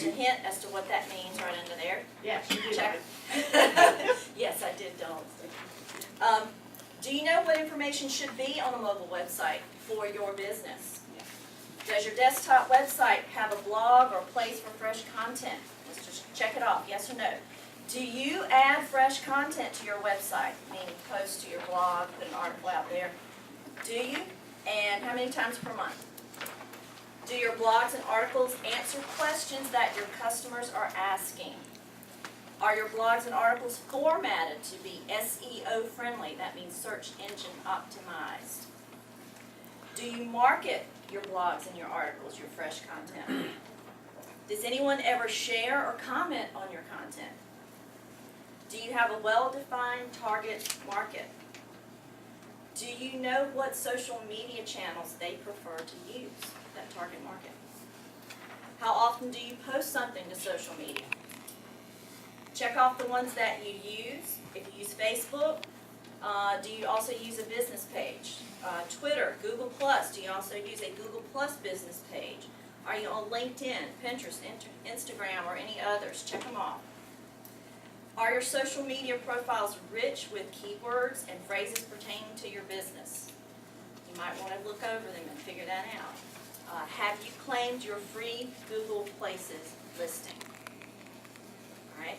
There's a hint as to what that means right under there. Yes, you do. Check. Yes, I did, don't. Do you know what information should be on a mobile website for your business? Does your desktop website have a blog or a place for fresh content? Let's just check it off, yes or no. Do you add fresh content to your website, meaning post to your blog, put an article out there? Do you? And how many times per month? Do your blogs and articles answer questions that your customers are asking? Are your blogs and articles formatted to be SEO friendly? That means search engine optimized. Do you market your blogs and your articles, your fresh content? Does anyone ever share or comment on your content? Do you have a well-defined target market? Do you know what social media channels they prefer to use, that target market? How often do you post something to social media? Check off the ones that you use. If you use Facebook, do you also use a business page? Twitter, Google+, do you also use a Google+ business page? Are you on LinkedIn, Pinterest, Instagram, or any others? Check them off. Are your social media profiles rich with keywords and phrases pertaining to your business? You might want to look over them and figure that out. Have you claimed your free Google Places listing? All right.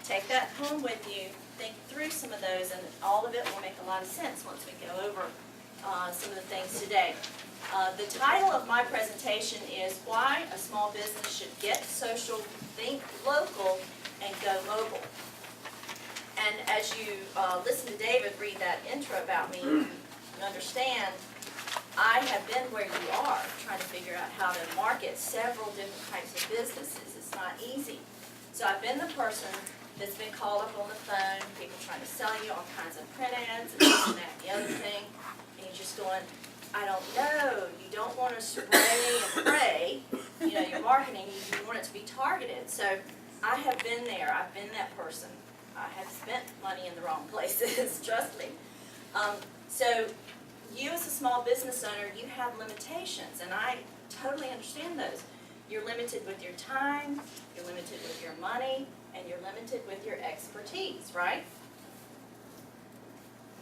Take that home with you, think through some of those, and all of it will make a lot of sense once we go over some of the things today. The title of my presentation is Why a Small Business Should Get Social, Think Local, and Go Mobile. And as you listen to David read that intro about me, you understand I have been where you are, trying to figure out how to market several different types of businesses. It's not easy. So I've been the person that's been called up on the phone, people trying to sell you all kinds of print ads and this and that and the other thing, and you're just going, I don't know, you don't want to spray and pray, you know, your marketing, you want it to be targeted. So I have been there, I've been that person. I have spent money in the wrong places, trust me. So you as a small business owner, you have limitations, and I totally understand those. You're limited with your time, you're limited with your money, and you're limited with your expertise, right?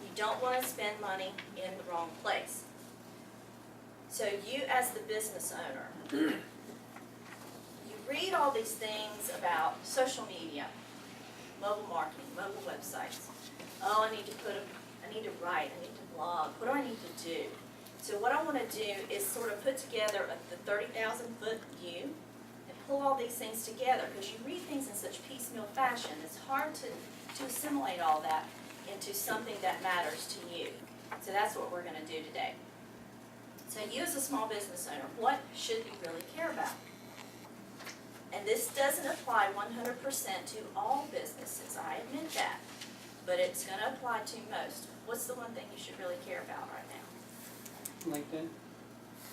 You don't want to spend money in the wrong place. So you as the business owner, you read all these things about social media, mobile marketing, mobile websites. Oh, I need to write, I need to blog. What do I need to do? So what I want to do is sort of put together the 30,000-foot view and pull all these things together, because you read things in such piecemeal fashion. It's hard to assimilate all that into something that matters to you. So that's what we're going to do today. So you as a small business owner, what should you really care about? And this doesn't apply 100% to all businesses, I admit that, but it's going to apply to most. What's the one thing you should really care about right now? LinkedIn?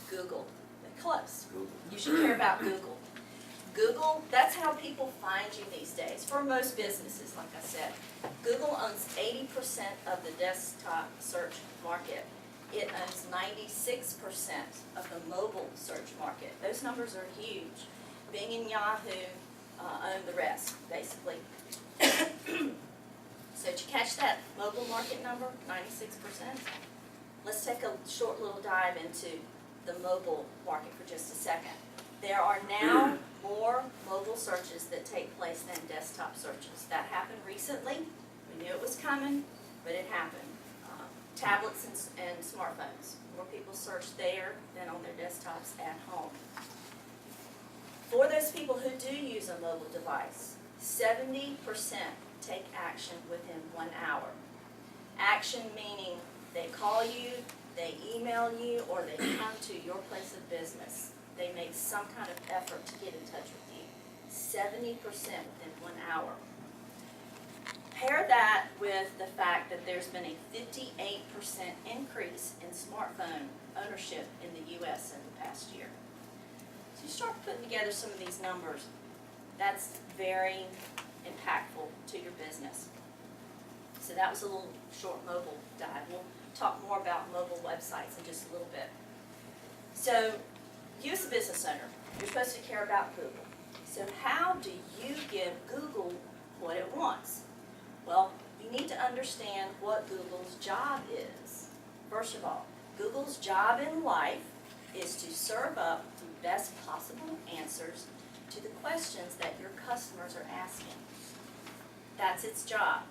Google. Close. Google. You should care about Google. Google, that's how people find you these days, for most businesses, like I said. Google owns 80% of the desktop search market. It owns 96% of the mobile search market. Those numbers are huge. Bing and Yahoo own the rest, basically. So did you catch that mobile market number, 96%? Let's take a short little dive into the mobile market for just a second. There are now more mobile searches that take place than desktop searches. That happened recently. We knew it was coming, but it happened. Tablets and smartphones. More people search there than on their desktops at home. For those people who do use a mobile device, 70% take action within 1 hour. Action meaning they call you, they email you, or they come to your place of business. They make some kind of effort to get in touch with you. 70% within 1 hour. Pair that with the fact that there's been a 58% increase in smartphone ownership in the U.S. in the past year. So you start putting together some of these numbers. That's very impactful to your business. So that was a little short mobile dive. We'll talk more about mobile websites in just a little bit. So you as a business owner, you're supposed to care about Google. So how do you give Google what it wants? Well, you need to understand what Google's job is. First of all, Google's job in life is to serve up the best possible answers to the questions that your customers are asking. That's its job.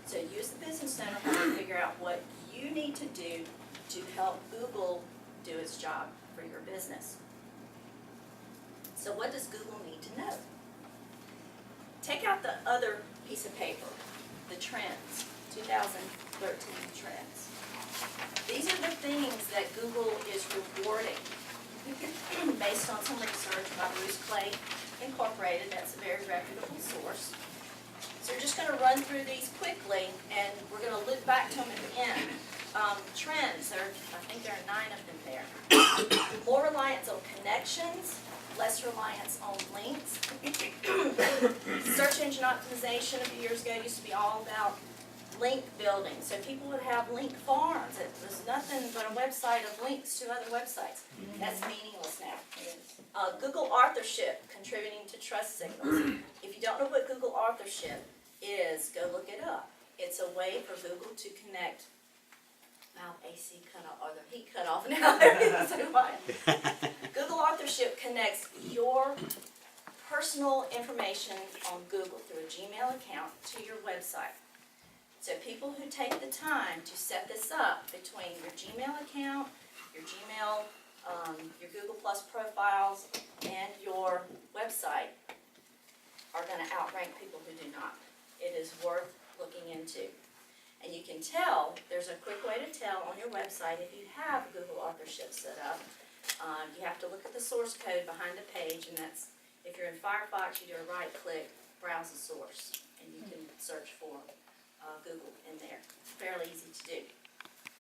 So use the business owner to figure out what you need to do to help Google do its job for your business. So what does Google need to know? Take out the other piece of paper, the trends, 2013 trends. These are the things that Google is rewarding based on some research by Bruce Clay Incorporated. That's a very reputable source. So we're just going to run through these quickly, and we're going to loop back to them at the end. Trends, I think there are 9 of them there. More reliance on connections, less reliance on links. Search engine optimization a few years ago used to be all about link building. So people would have link farms. It was nothing but a website of links to other websites. That's meaningless now. Google authorship, contributing to trust signals. If you don't know what Google authorship is, go look it up. It's a way for Google to connect. Wow, AC cut off, or the heat cut off now. Everything's so quiet. Google authorship connects your personal information on Google through a Gmail account to your website. So people who take the time to set this up between your Gmail account, your Gmail, your Google Plus profiles, and your website are going to outrank people who do not. It is worth looking into. And you can tell, there's a quick way to tell on your website if you have Google authorship set up. You have to look at the source code behind the page, and that's, if you're in Firefox, you do a right click, browse the source, and you can search for Google in there. It's fairly easy to do.